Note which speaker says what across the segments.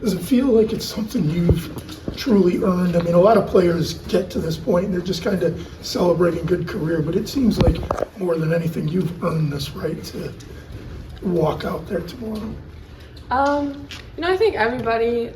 Speaker 1: Does it feel like it's something you've truly earned? I mean, a lot of players get to this point and they're just kind of celebrating good career, but it seems like more than anything, you've earned this right to walk out there tomorrow.
Speaker 2: I think everybody,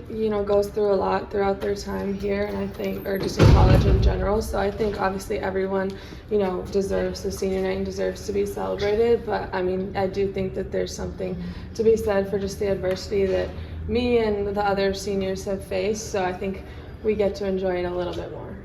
Speaker 2: goes through a lot throughout their time here, and I think, or just in college in general. So I think obviously everyone, deserves the senior night and deserves to be celebrated. But I mean, I do think that there's something to be said for just the adversity that me and the other seniors have faced. So I think we get to enjoy it a little bit more.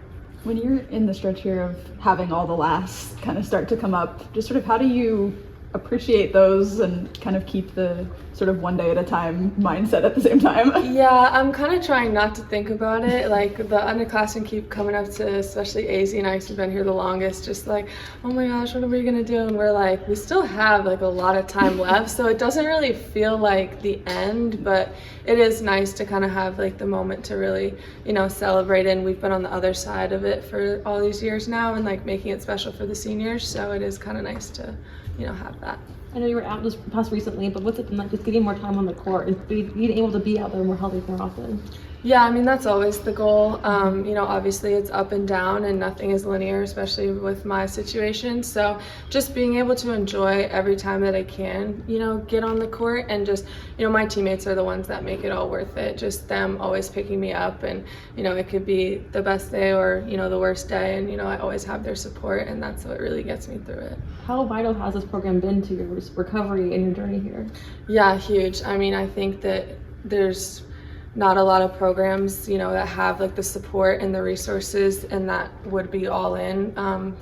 Speaker 3: When you're in the stretch here of having all the laughs kind of start to come up, just sort of how do you appreciate those and kind of keep the sort of one day at a time mindset at the same time?
Speaker 2: Yeah, I'm kind of trying not to think about it. Like the underclassmen keep coming up to, especially Azzi and I, who've been here the longest, just like, oh my gosh, what are we gonna do? And we're like, we still have like a lot of time left, so it doesn't really feel like the end, but it is nice to kind of have like the moment to really, celebrate. And we've been on the other side of it for all these years now, and like making it special for the seniors. So it is kind of nice to, have that.
Speaker 4: I know you were out this past recently, but what's it been like just getting more time on the court and being able to be out there more healthy more often?
Speaker 2: Yeah, I mean, that's always the goal. Obviously it's up and down and nothing is linear, especially with my situation. So just being able to enjoy every time that I can, get on the court, and just, my teammates are the ones that make it all worth it. Just them always picking me up, and, it could be the best day or, the worst day. And, I always have their support, and that's what really gets me through it.
Speaker 4: How vital has this program been to your recovery and your journey here?
Speaker 2: Yeah, huge. I mean, I think that there's not a lot of programs, that have like the support and the resources and that would be all in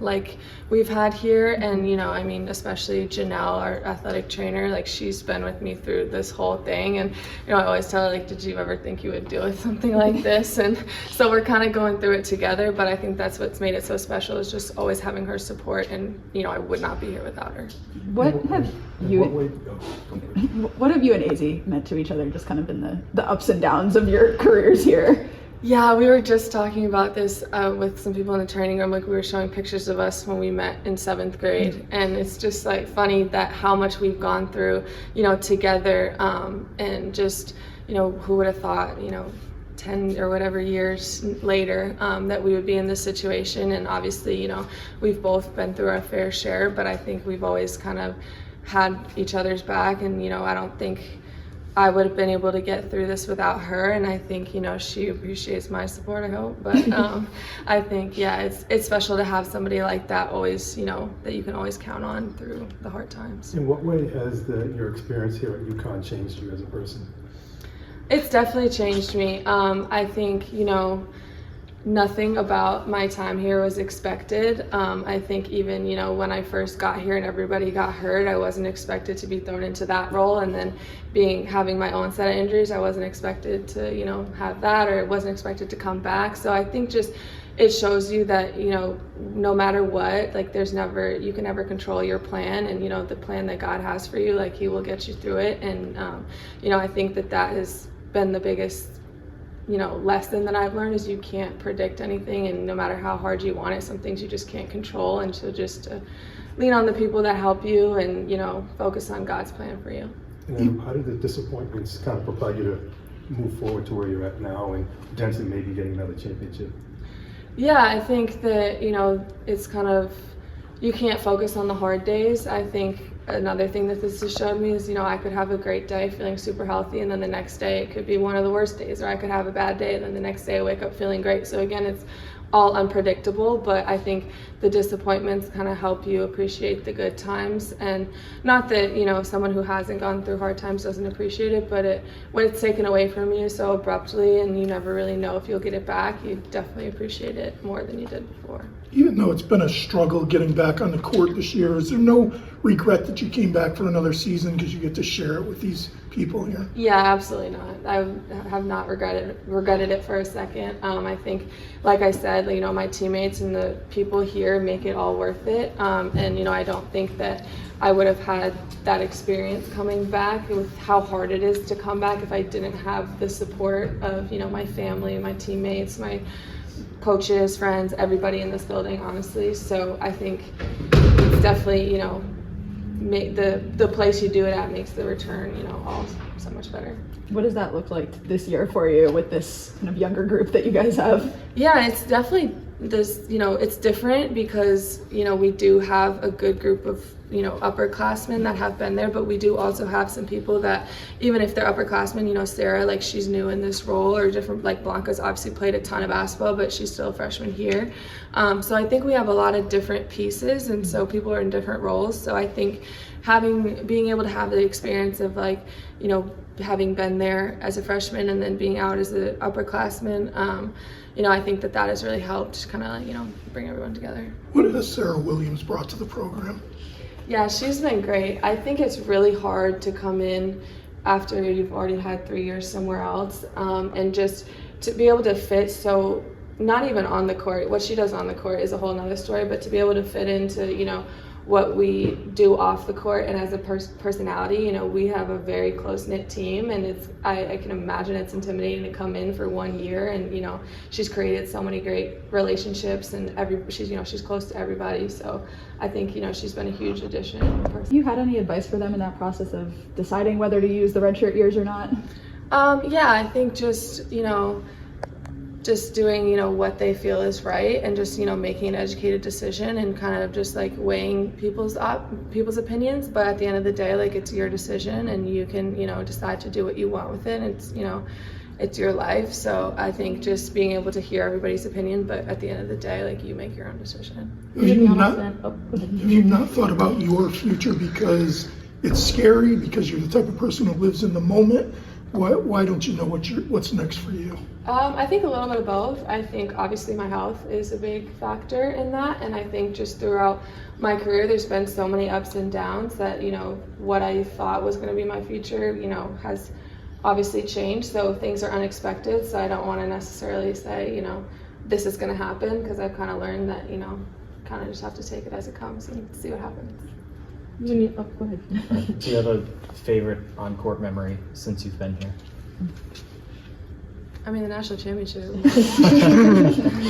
Speaker 2: like we've had here. And, especially Janelle, our athletic trainer, like she's been with me through this whole thing. And, I always tell her, like, did you ever think you would deal with something like this? And so we're kind of going through it together, but I think that's what's made it so special, is just always having her support. And, I would not be here without her.
Speaker 3: What have you and Azzi meant to each other, just kind of in the ups and downs of your careers here?
Speaker 2: Yeah, we were just talking about this with some people in the training room. Like, we were showing pictures of us when we met in 7th grade, and it's just like funny that how much we've gone through, together, and just, who would have thought, 10 or whatever years later, that we would be in this situation. And obviously, we've both been through our fair share, but I think we've always kind of had each other's back. And, I don't think I would have been able to get through this without her. And I think, she appreciates my support, I hope. But I think, yeah, it's special to have somebody like that always, that you can always count on through the hard times.
Speaker 5: In what way has your experience here at UConn changed you as a person?
Speaker 2: It's definitely changed me. I think, nothing about my time here was expected. I think even, when I first got here and everybody got hurt, I wasn't expected to be thrown into that role. And then having my own set of injuries, I wasn't expected to, have that, or it wasn't expected to come back. So I think just it shows you that, no matter what, like you can never control your plan, and, the plan that God has for you, like he will get you through it. And, I think that has been the biggest lesson that I've learned, is you can't predict anything, and no matter how hard you want it, some things you just can't control. And so just lean on the people that help you, and focus on God's plan for you.
Speaker 5: And how did the disappointments kind of propel you to move forward to where you're at now and potentially maybe getting another championship?
Speaker 2: Yeah, I think that it's kind of, you can't focus on the hard days. I think another thing that this has showed me is, I could have a great day feeling super healthy, and then the next day it could be one of the worst days, or I could have a bad day, and then the next day I wake up feeling great. So again, it's all unpredictable, but I think the disappointments kind of help you appreciate the good times. And not that, someone who hasn't gone through hard times doesn't appreciate it, but when it's taken away from you so abruptly and you never really know if you'll get it back, you definitely appreciate it more than you did before.
Speaker 1: Even though it's been a struggle getting back on the court this year, is there no regret that you came back for another season because you get to share it with these people here?
Speaker 2: Yeah, absolutely not. I have not regretted it for a second. I think, like I said, my teammates and the people here make it all worth it. And I don't think that I would have had that experience coming back, with how hard it is to come back, if I didn't have the support of my family, my teammates, my coaches, friends, everybody in this building, honestly. So I think it's definitely, make the place you do it at makes the return, all so much better.
Speaker 3: What does that look like this year for you with this kind of younger group that you guys have?
Speaker 2: Yeah, it's definitely this, it's different because, we do have a good group of, upperclassmen that have been there, but we do also have some people that, even if they're upperclassmen, Serah, like she's new in this role, or different, like Blanca's obviously played a ton of basketball, but she's still a freshman here. So I think we have a lot of different pieces, and so people are in different roles. So I think being able to have the experience of having been there as a freshman and then being out as an upperclassman, I think that has really helped kind of bring everyone together.
Speaker 1: What has Serah Williams brought to the program?
Speaker 2: Yeah, she's been great. I think it's really hard to come in after you've already had 3 years somewhere else, and just to be able to fit. So not even on the court, what she does on the court is a whole nother story, but to be able to fit into what we do off the court, and as a personality, we have a very close-knit team, and I can imagine it's intimidating to come in for 1 year, and she's created so many great relationships, and she's close to everybody. So I think she's been a huge addition.
Speaker 3: Have you had any advice for them in that process of deciding whether to use the redshirt years or not?
Speaker 2: Yeah, I think just doing what they feel is right, and just making an educated decision, and kind of just like weighing people's opinions. But at the end of the day, like, it's your decision, and you can decide to do what you want with it. It's your life. So I think just being able to hear everybody's opinion, but at the end of the day, like, you make your own decision.
Speaker 1: Have you not thought about your future because it's scary, because you're the type of person who lives in the moment? Why don't you know what's next for you?
Speaker 2: I think a little bit of both. I think obviously my health is a big factor in that, and I think just throughout my career there's been so many ups and downs that what I thought was going to be my future has obviously changed. So things are unexpected, so I don't want to necessarily say this is going to happen, because I've kind of learned that kind of just have to take it as it comes and see what happens.
Speaker 4: Go ahead.
Speaker 6: Do you have a favorite on-court memory since you've been here?
Speaker 2: I mean, the national championship.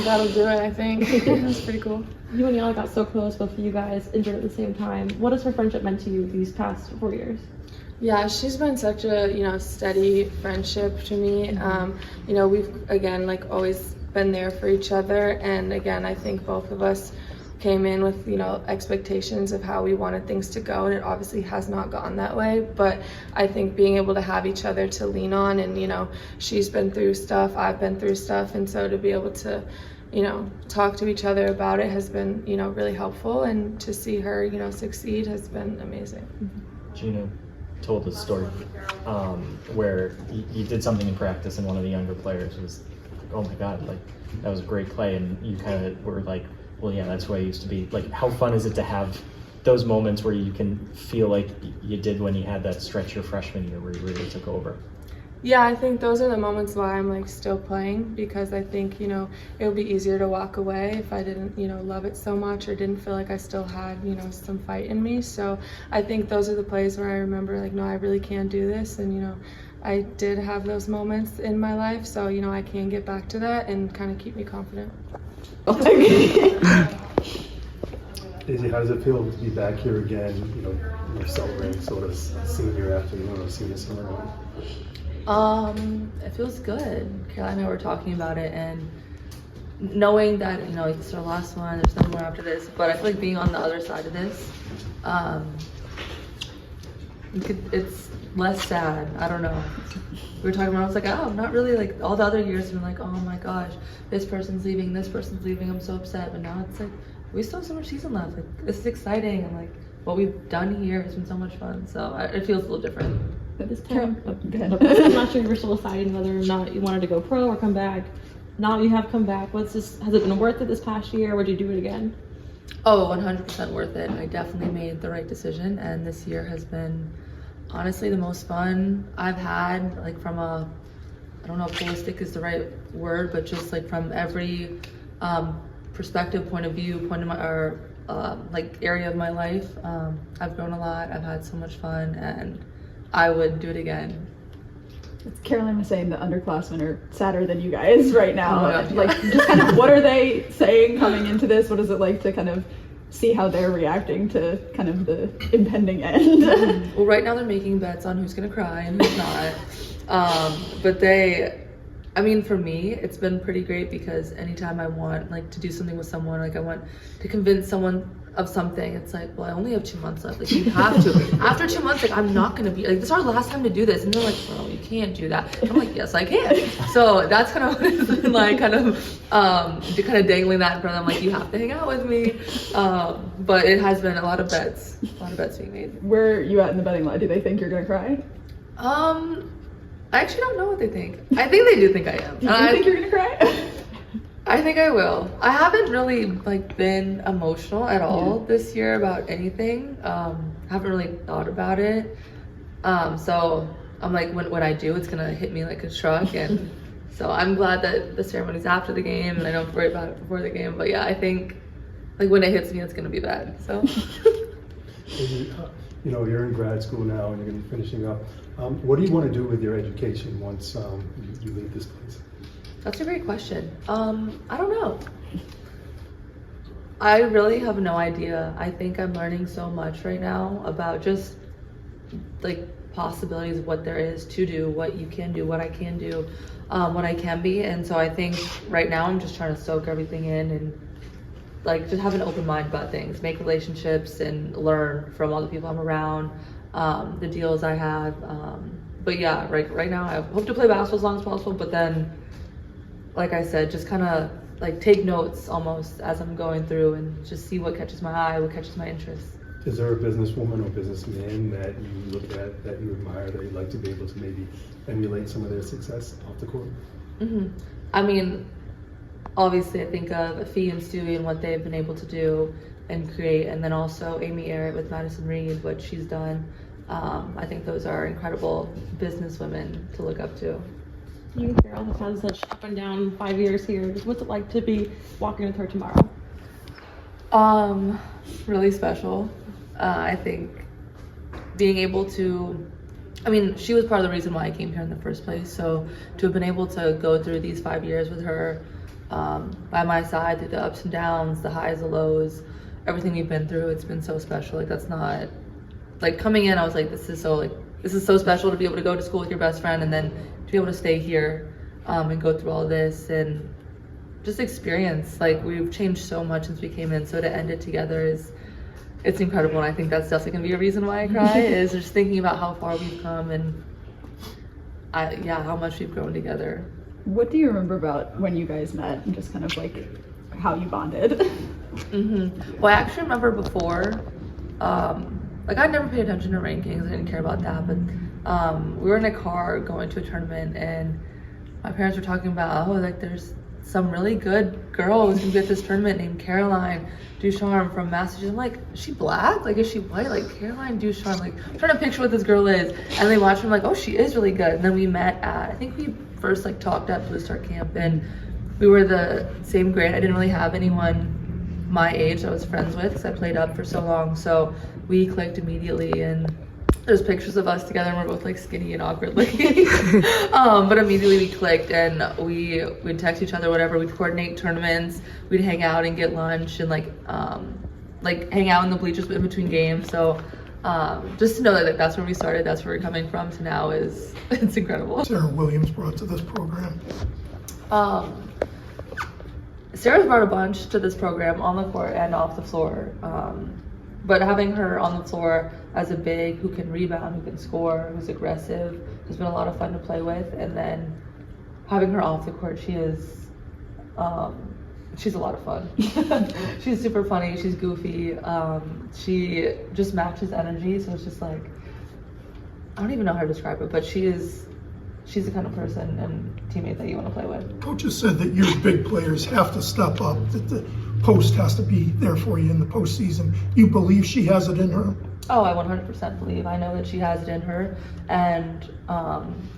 Speaker 2: That'll do it, I think. That's pretty cool.
Speaker 4: You and Yana got so close, both of you guys injured at the same time. What has her friendship meant to you these past 4 years?
Speaker 2: Yeah, she's been such a steady friendship to me. We've again always been there for each other, and again I think both of us came in with expectations of how we wanted things to go, and it obviously has not gone that way. But I think being able to have each other to lean on, and she's been through stuff, I've been through stuff, and so to be able to talk to each other about it has been really helpful, and to see her succeed has been amazing.
Speaker 6: Gina told a story where you did something in practice, and one of the younger players was like, oh my god, like that was a great play, and you kind of were like, well, yeah, that's where I used to be. Like, how fun is it to have those moments where you can feel like you did when you had that stretch your freshman year where you really took over?
Speaker 2: Yeah, I think those are the moments why I'm still playing, because I think it would be easier to walk away if I didn't love it so much, or didn't feel like I still had some fight in me. So I think those are the plays where I remember no, I really can do this, and I did have those moments in my life, so I can get back to that and kind of keep me confident.
Speaker 5: Izzy, how does it feel to be back here again? You're celebrating sort of senior afternoon or senior summer.
Speaker 7: It feels good. Caroline and I were talking about it, and knowing that it's our last one, there's no more after this. But I feel like being on the other side of this, it's less sad. I don't know. We were talking about, I was like, oh, not really. Like all the other years have been like, oh my gosh, this person's leaving, I'm so upset. But now it's like, we still have so much season left. Like, this is exciting, and like what we've done here has been so much fun. So it feels a little different.
Speaker 4: This time, I'm not sure if you're still deciding whether or not you wanted to go pro or come back. Now you have come back. Has it been worth it this past year? Would you do it again?
Speaker 7: Oh, 100% worth it. I definitely made the right decision, and this year has been honestly the most fun I've had, like from I don't know if holistic is the right word, but just like from every perspective, point of view, area of my life. I've grown a lot, I've had so much fun, and I would do it again.
Speaker 3: Caroline was saying the underclassmen are sadder than you guys right now.
Speaker 7: Oh my gosh,
Speaker 3: like, just kind of what are they saying coming into this? What is it like to kind of see how they're reacting to kind of the impending end.
Speaker 7: Well, right now they're making bets on who's gonna cry and who's not. But I mean, for me, it's been pretty great because anytime I want like to do something with someone, like I want to convince someone of something, it's like, well, I only have 2 months left. Like you have to. After 2 months, like I'm not gonna be like, this is our last time to do this, and they're like, bro, you can't do that. And I'm like, yes, I can. So that's kind of what it's been like, kind of dangling that in front of them, like you have to hang out with me. But it has been a lot of bets being made.
Speaker 3: Where are you at in the betting line? Do they think you're gonna cry?
Speaker 7: I actually don't know what they think. I think they do think I am.
Speaker 3: Do you think you're gonna cry?
Speaker 7: I think I will. I haven't really like been emotional at all this year about anything. Haven't really thought about it. So I'm like, when I do, it's gonna hit me like a truck. And so I'm glad that the ceremony's after the game and I don't have to worry about it before the game. But yeah, I think like when it hits me, it's gonna be bad. So.
Speaker 5: You know, you're in grad school now and you're gonna be finishing up. What do you want to do with your education once you leave this place?
Speaker 7: That's a great question. I don't know. I really have no idea. I think I'm learning so much right now about just like possibilities of what there is to do, what you can do, what I can do, what I can be. And so I think right now I'm just trying to soak everything in and like just have an open mind about things, make relationships and learn from all the people I'm around, the deals I have. But yeah, right now I hope to play basketball as long as possible, but then like I said, just kind of like take notes almost as I'm going through and just see what catches my eye, what catches my interest.
Speaker 5: Is there a businesswoman or businessman that you look at, that you admire, that you'd like to be able to maybe emulate some of their success off the court?
Speaker 7: Mm-hmm. I mean, obviously I think of Fee and Stewie and what they've been able to do and create, and then also Amy Award with Madison Reed, what she's done. I think those are incredible business women to look up to.
Speaker 4: You and Carol have had such up and down 5 years here. What's it like to be walking with her tomorrow?
Speaker 7: Really special. I think being able to, I mean, she was part of the reason why I came here in the first place. So to have been able to go through these 5 years with her by my side through the ups and downs, the highs, the lows, everything we've been through, it's been so special. Like that's not, like coming in, I was like, this is so special to be able to go to school with your best friend and then to be able to stay here and go through all this and just experience. Like we've changed so much since we came in, so to end it together it's incredible. And I think that's definitely gonna be a reason why I cry is just thinking about how far we've come and how much we've grown together.
Speaker 3: What do you remember about when you guys met and just kind of like how you bonded?
Speaker 7: Mm-hmm. Well, I actually remember before, like I never paid attention to rankings, I didn't care about that, but we were in a car going to a tournament and my parents were talking about, like there's some really good girl who's gonna be at this tournament named Caroline Ducharme from Massachusetts. I'm like, is she black? Like, is she white? Like, Caroline Ducharme, like, I'm trying to picture what this girl is. And they watched her, like, oh, she is really good. And then we met at, I think we first like talked at Blue Star Camp and we were the same grade. I didn't really have anyone my age I was friends with because I played up for so long. So we clicked immediately and there's pictures of us together and we're both like skinny and awkward looking. But immediately we clicked and we'd text each other, whatever. We'd coordinate tournaments, we'd hang out and get lunch and like hang out in the bleachers in between games. So just to know that that's where we started, that's where we're coming from to now it's incredible.
Speaker 1: Serah Williams brought to this program.
Speaker 7: Serah's brought a bunch to this program on the court and off the floor. But having her on the floor as a big who can rebound, who can score, who's aggressive, has been a lot of fun to play with. And then having her off the court, she's a lot of fun. She's super funny, she's goofy. She just matches energy, so it's just like, I don't even know how to describe it, but she's the kind of person and teammate that you want to play with.
Speaker 1: Coaches said that your big players have to step up, that the post has to be there for you in the postseason. You believe she has it in her?
Speaker 7: Oh, I 100% believe. I know that she has it in her, and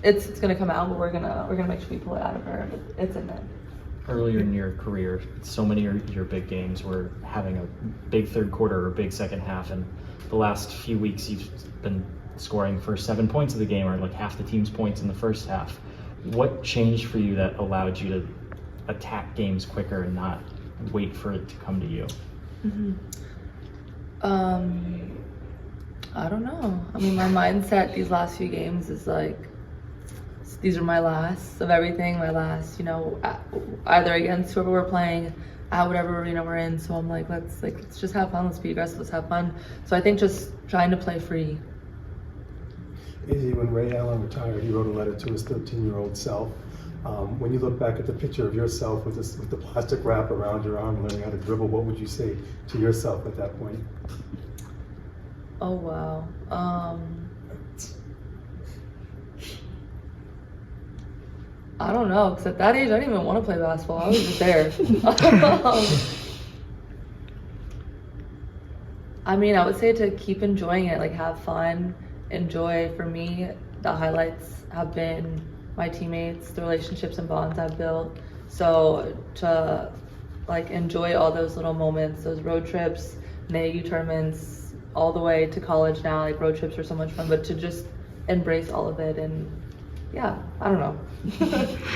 Speaker 7: it's gonna come out, but we're gonna make sure we pull it out of her. It's in there.
Speaker 6: Earlier in your career, so many of your big games were having a big third quarter or big second half, and the last few weeks you've been scoring for 7 points of the game or like half the team's points in the first half. What changed for you that allowed you to attack games quicker and not wait for it to come to you?
Speaker 7: Mm-hmm. I don't know. I mean, my mindset these last few games is like, these are my last of everything, my last, you know, either against whoever we're playing, at whatever arena we're in. So I'm like, let's just have fun, let's be aggressive, let's have fun. So I think just trying to play free.
Speaker 5: Azzi, when Ray Allen retired, he wrote a letter to his 13-year-old self. When you look back at the picture of yourself with the plastic wrap around your arm, learning how to dribble, what would you say to yourself at that point?
Speaker 7: Oh, wow. I don't know, because at that age, I didn't even want to play basketball. I was just there. I mean, I would say to keep enjoying it, like have fun, enjoy. For me, the highlights have been my teammates, the relationships and bonds I've built. So to like enjoy all those little moments, those road trips, NAU tournaments, all the way to college now, like road trips are so much fun, but to just embrace all of it. And yeah, I don't know.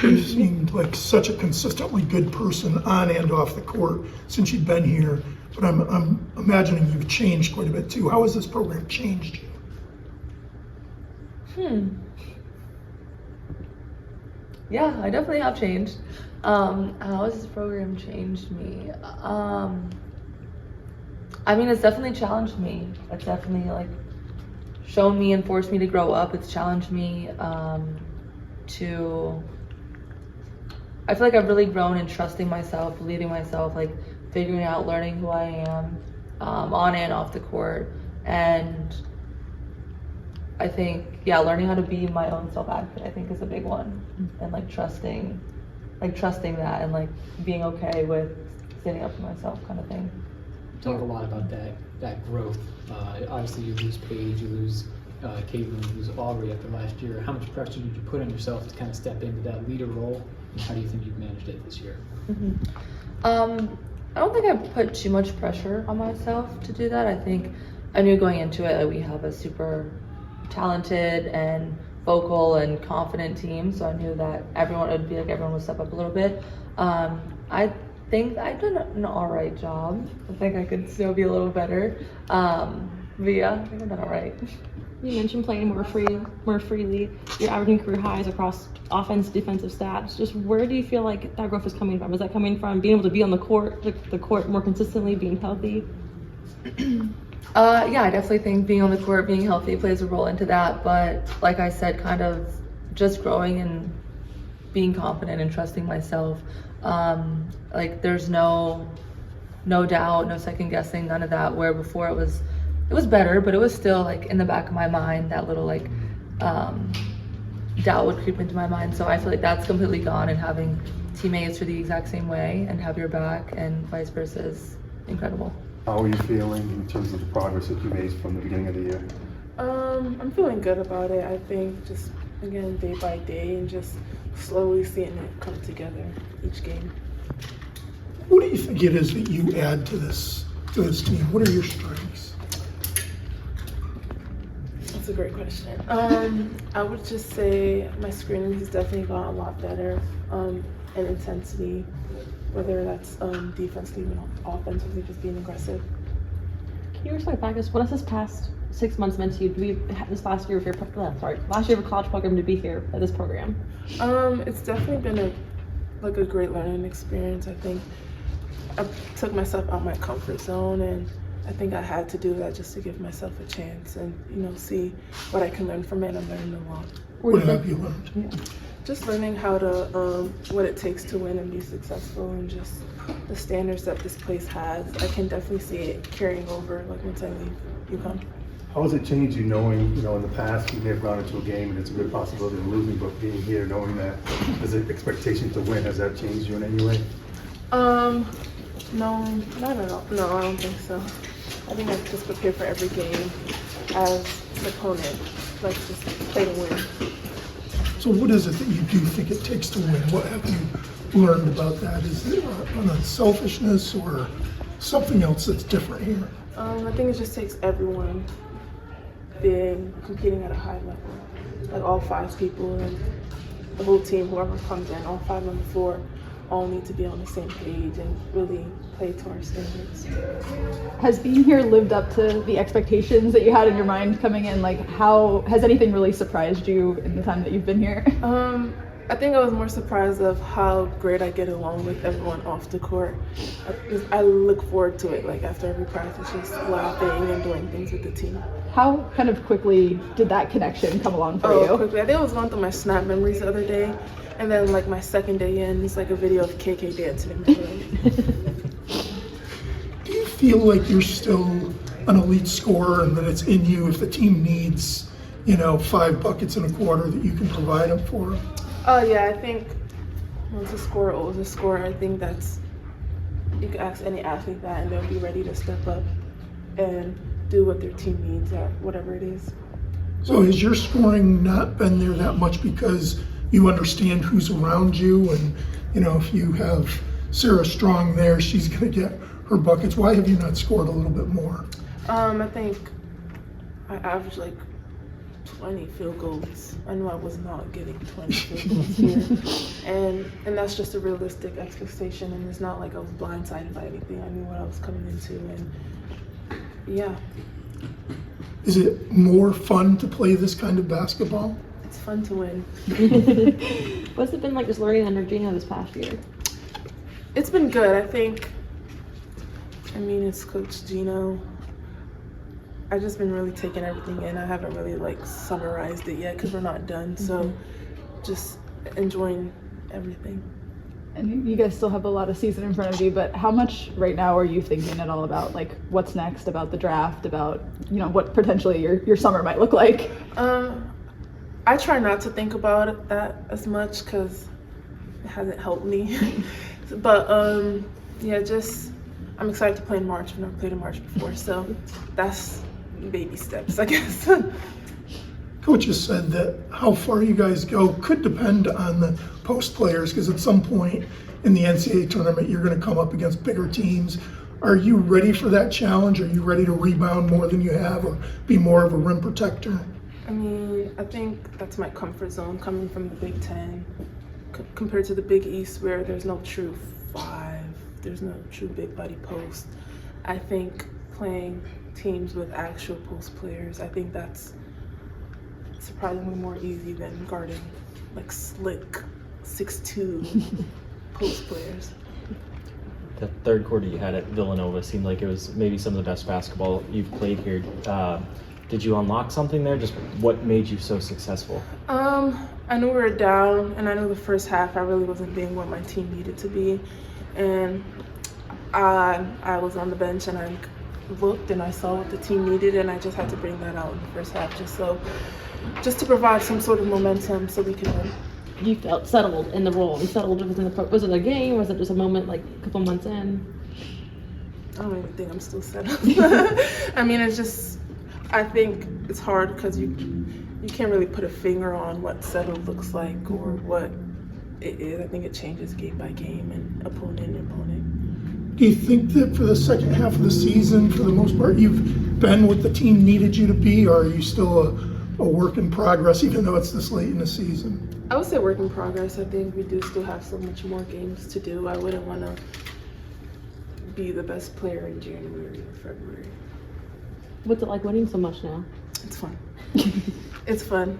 Speaker 1: You seemed like such a consistently good person on and off the court since you've been here, but I'm imagining you've changed quite a bit too. How has this program changed you?
Speaker 7: Yeah, I definitely have changed. How has this program changed me? I mean, it's definitely challenged me. It's definitely like shown me and forced me to grow up. It's challenged me I feel like I've really grown in trusting myself, believing myself, like figuring out, learning who I am on and off the court. And I think, yeah, learning how to be my own self-advocate, I think is a big one. And like trusting that and like being okay with standing up for myself kind of thing.
Speaker 8: Talk a lot about that growth. Obviously you lose Paige, you lose Caitlin, you lose Aubrey after last year. How much pressure did you put on yourself to kind of step into that leader role? And how do you think you've managed it this year?
Speaker 7: I don't think I put too much pressure on myself to do that. I think I knew going into it that we have a super talented and vocal and confident team, so I knew that everyone would step up a little bit. I think I did an all right job. I think I could still be a little better, but yeah, I think I've done all right.
Speaker 4: You mentioned playing more freely. You're averaging career highs across offense, defensive stats. Just where do you feel like that growth is coming from? Is that coming from being able to be on the court more consistently, being healthy?
Speaker 7: Yeah, I definitely think being on the court, being healthy plays a role into that. But like I said, kind of just growing and being confident and trusting myself. Like there's no doubt, no second guessing, none of that. Where before it was better, but it was still like in the back of my mind, that little like doubt would creep into my mind. So I feel like that's completely gone, and having teammates are the exact same way and have your back and vice versa is incredible.
Speaker 5: How are you feeling in terms of the progress that you made from the beginning of the year?
Speaker 9: I'm feeling good about it. I think just, again, day by day and just slowly seeing it come together each game.
Speaker 1: What do you think it is that you add to this team? What are your strengths?
Speaker 9: That's a great question. I would just say my screening has definitely gotten a lot better, and intensity, whether that's defensively or offensively, just being aggressive.
Speaker 4: Can you reflect back? What has this past 6 months meant to you? Do we have this last year of your college program to be here at this program?
Speaker 9: It's definitely been a great learning experience. I think I took myself out of my comfort zone, and I think I had to do that just to give myself a chance and see what I can learn from it. I'm learning a lot.
Speaker 1: What have you learned?
Speaker 9: Yeah. Just learning how to what it takes to win and be successful, and just the standards that this place has. I can definitely see it carrying over once I leave UConn.
Speaker 5: How has it changed you knowing, in the past you may have gone into a game and it's a good possibility of losing, but being here knowing that there's an expectation to win, has that changed you in any way?
Speaker 9: No, not at all. No, I don't think so. I think I just prepare for every game as an opponent. Let's just play to win.
Speaker 1: So what is it that you do think it takes to win? What have you learned about that? Is it unselfishness or something else that's different here?
Speaker 9: I think it just takes everyone competing at a high level. Like all 5 people and the whole team, whoever comes in, all 5 on the floor, all need to be on the same page and really play to our standards.
Speaker 3: Has being here lived up to the expectations that you had in your mind coming in? Like, how has anything really surprised you in the time that you've been here?
Speaker 9: I think I was more surprised of how great I get along with everyone off the court. I look forward to it, like after every practice, just laughing and doing things with the team.
Speaker 3: How kind of quickly did that connection come along for you?
Speaker 9: Quickly. I think I was going through my Snap memories the other day, and then like my second day in, it's like a video of KK dancing in my room.
Speaker 1: Do you feel like you're still an elite scorer and that it's in you if the team needs, 5 buckets in a quarter that you can provide them for them?
Speaker 9: Oh yeah, I think once a scorer, always a scorer. I think you can ask any athlete that and they'll be ready to step up and do what their team needs at whatever it is.
Speaker 1: So has your scoring not been there that much because you understand who's around you and, if you have Serah Strong there, she's going to get her buckets. Why have you not scored a little bit more?
Speaker 9: I think I averaged like 20 field goals. I knew I was not getting 20 field goals here. And that's just a realistic expectation, and it's not like I was blindsided by anything. I knew what I was coming into, and yeah.
Speaker 1: Is it more fun to play this kind of basketball?
Speaker 9: It's fun to win.
Speaker 4: What's it been like just learning under Gina this past year?
Speaker 9: It's been good. It's Coach Gino. I've just been really taking everything in. I haven't really summarized it yet because we're not done. So just enjoying everything.
Speaker 3: And you guys still have a lot of season in front of you, but how much right now are you thinking at all about what's next, about the draft, about what potentially your summer might look like?
Speaker 9: I try not to think about that as much because it hasn't helped me. But I'm excited to play in March. I've never played in March before, so that's baby steps, I guess.
Speaker 1: Coach has said that how far you guys go could depend on the post players because at some point in the NCAA tournament you're going to come up against bigger teams. Are you ready for that challenge? Are you ready to rebound more than you have or be more of a rim protector?
Speaker 9: I think that's my comfort zone coming from the Big Ten compared to the Big East where there's no true 5, there's no true big body post. I think playing teams with actual post players, I think that's surprisingly more easy than guarding slick 6'2" post players.
Speaker 6: The third quarter you had at Villanova seemed like it was maybe some of the best basketball you've played here. Did you unlock something there? Just what made you so successful?
Speaker 9: I knew we were down, and I knew the first half I really wasn't being what my team needed to be. And I was on the bench, and I looked and I saw what the team needed, and I just had to bring that out in the first half just to provide some sort of momentum so we could win.
Speaker 4: You felt settled in the role and settled within the was it a game? Was it just a moment a couple months in?
Speaker 9: I don't even think I'm still settled. I think it's hard because you can't really put a finger on what settled looks like or what it is. I think it changes game by game and opponent.
Speaker 1: Do you think that for the second half of the season, for the most part, you've been what the team needed you to be, or are you still a work in progress even though it's this late in the season?
Speaker 9: I would say work in progress. I think we do still have so much more games to do. I wouldn't want to be the best player in January or February.
Speaker 4: What's it like winning so much now?
Speaker 9: It's fun. It's fun.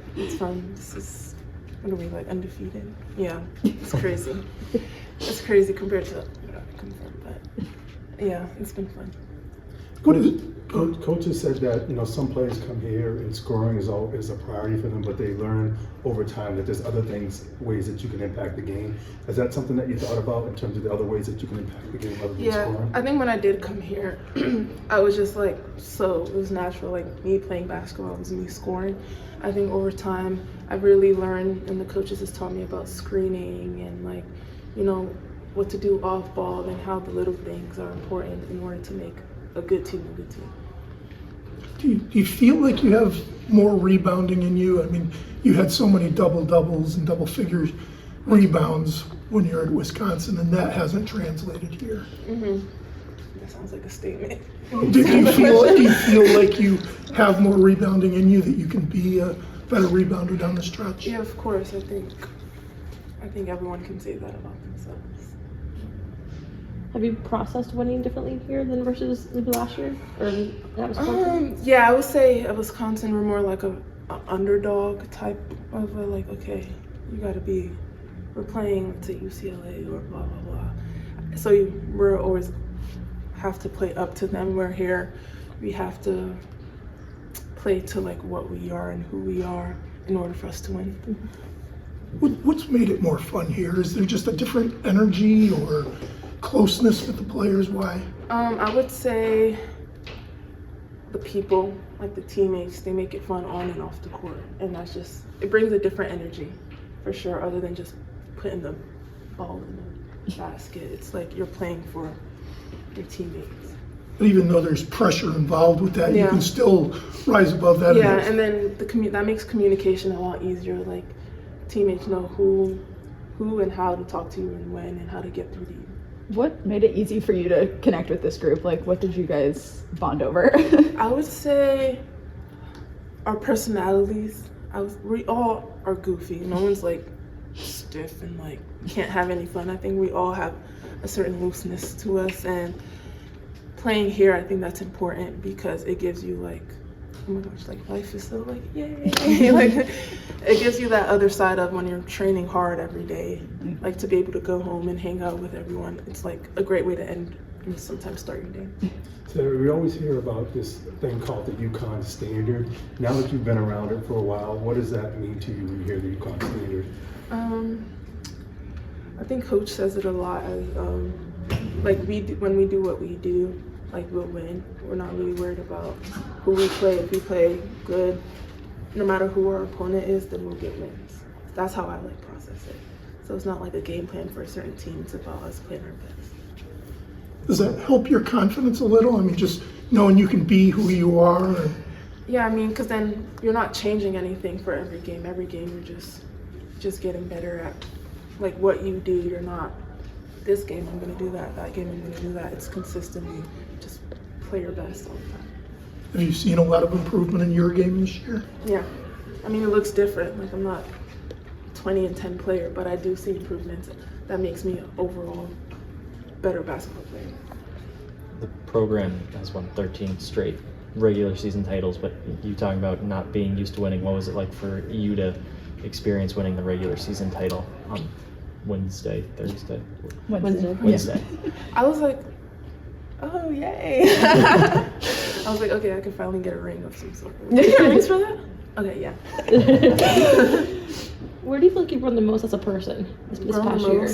Speaker 9: This is, what are we, undefeated? Yeah, it's crazy. It's crazy compared to where I come from, but yeah, it's been fun.
Speaker 1: What is it?
Speaker 5: Coach has said that some players come here and scoring is a priority for them, but they learn over time that there's other ways that you can impact the game. Is that something that you thought about in terms of the other ways that you can impact the game other than scoring?
Speaker 9: I think when I did come here, I was just so it was natural. Me playing basketball was me scoring. I think over time I really learned, and the coaches has taught me about screening and what to do off ball and how the little things are important in order to make a good team a good team.
Speaker 1: Do you feel like you have more rebounding in you? You had so many double-doubles and double-figure rebounds when you're at Wisconsin, and that hasn't translated here.
Speaker 9: Mm-hmm. That sounds like a statement.
Speaker 1: Do you feel like you have more rebounding in you, that you can be a better rebounder down the stretch?
Speaker 9: Yeah, of course. I think everyone can say that about themselves.
Speaker 4: Have you processed winning differently here than versus maybe last year? Or that was
Speaker 9: Yeah, I would say at Wisconsin we're more like a underdog type of like, okay, we're playing to UCLA or blah blah blah. So we're always have to play up to them. We're here, we have to play to like what we are and who we are in order for us to win.
Speaker 1: What's made it more fun here? Is there just a different energy or closeness with the players? Why?
Speaker 9: I would say the people, like the teammates, they make it fun on and off the court, and it brings a different energy, for sure. Other than just putting the ball in the basket, it's like you're playing for your teammates.
Speaker 1: But even though there's pressure involved with that, you
Speaker 9: Yeah.
Speaker 1: can still rise above that.
Speaker 9: Yeah, and then that makes communication a lot easier. Like teammates know who and how to talk to you and when and how to get through to you.
Speaker 3: What made it easy for you to connect with this group? Like, what did you guys bond over?
Speaker 9: I would say our personalities. We all are goofy. No one's like stiff and like can't have any fun. I think we all have a certain looseness to us, and playing here, I think that's important because it gives you like, oh my gosh, like life is so like yay. Like it gives you that other side of when you're training hard every day, like to be able to go home and hang out with everyone. It's like a great way to end and sometimes start your day.
Speaker 5: So we always hear about this thing called the UConn standard. Now that you've been around it for a while, what does that mean to you when you hear the UConn standard?
Speaker 9: I think Coach says it a lot as like when we do what we do, like we'll win. We're not really worried about who we play. If we play good, no matter who our opponent is, then we'll get wins. That's how I like process it. So it's not like a game plan for a certain team. It's about us playing our best.
Speaker 1: Does that help your confidence a little? I mean, just knowing you can be who you are. And...
Speaker 9: Yeah, I mean, because then you're not changing anything for every game. Every game you're just getting better at like what you do. You're not, this game I'm going to do that, that game I'm going to do that. It's consistently just play your best all the time.
Speaker 1: Have you seen a lot of improvement in your game this year?
Speaker 9: Yeah, I mean, it looks different. Like I'm not 20-10 player, but I do see improvements. That makes me an overall better basketball player.
Speaker 6: The program has won 13 straight regular season titles, but you talking about not being used to winning. What was it like for you to experience winning the regular season title on Thursday?
Speaker 3: Wednesday.
Speaker 9: I was like, oh yay! I was like, okay, I can finally get a ring of some sort. Did you get rings for that? Okay, yeah.
Speaker 4: Where do you feel like you've grown the most as a person this past year?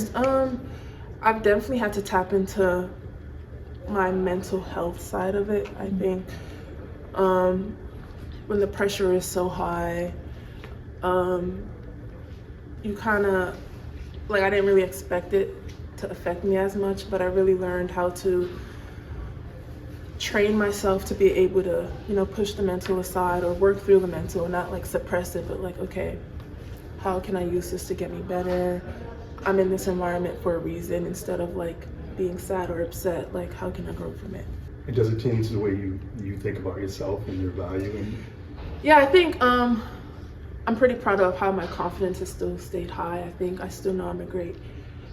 Speaker 9: I've definitely had to tap into my mental health side of it. I think when the pressure is so high, you kind of, like, I didn't really expect it to affect me as much, but I really learned how to train myself to be able to, push the mental aside or work through the mental and not like suppress it, but like, okay, how can I use this to get me better? I'm in this environment for a reason. Instead of like being sad or upset, like how can I grow from it?
Speaker 5: It doesn't change the way you think about yourself and your value. And
Speaker 9: yeah, I think I'm pretty proud of how my confidence has still stayed high. I think I still know I'm a great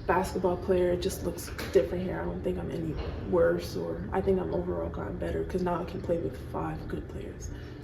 Speaker 9: basketball player. It just looks different here. I don't think I'm any worse, or I think I'm overall gotten better because now I can play with 5 good players.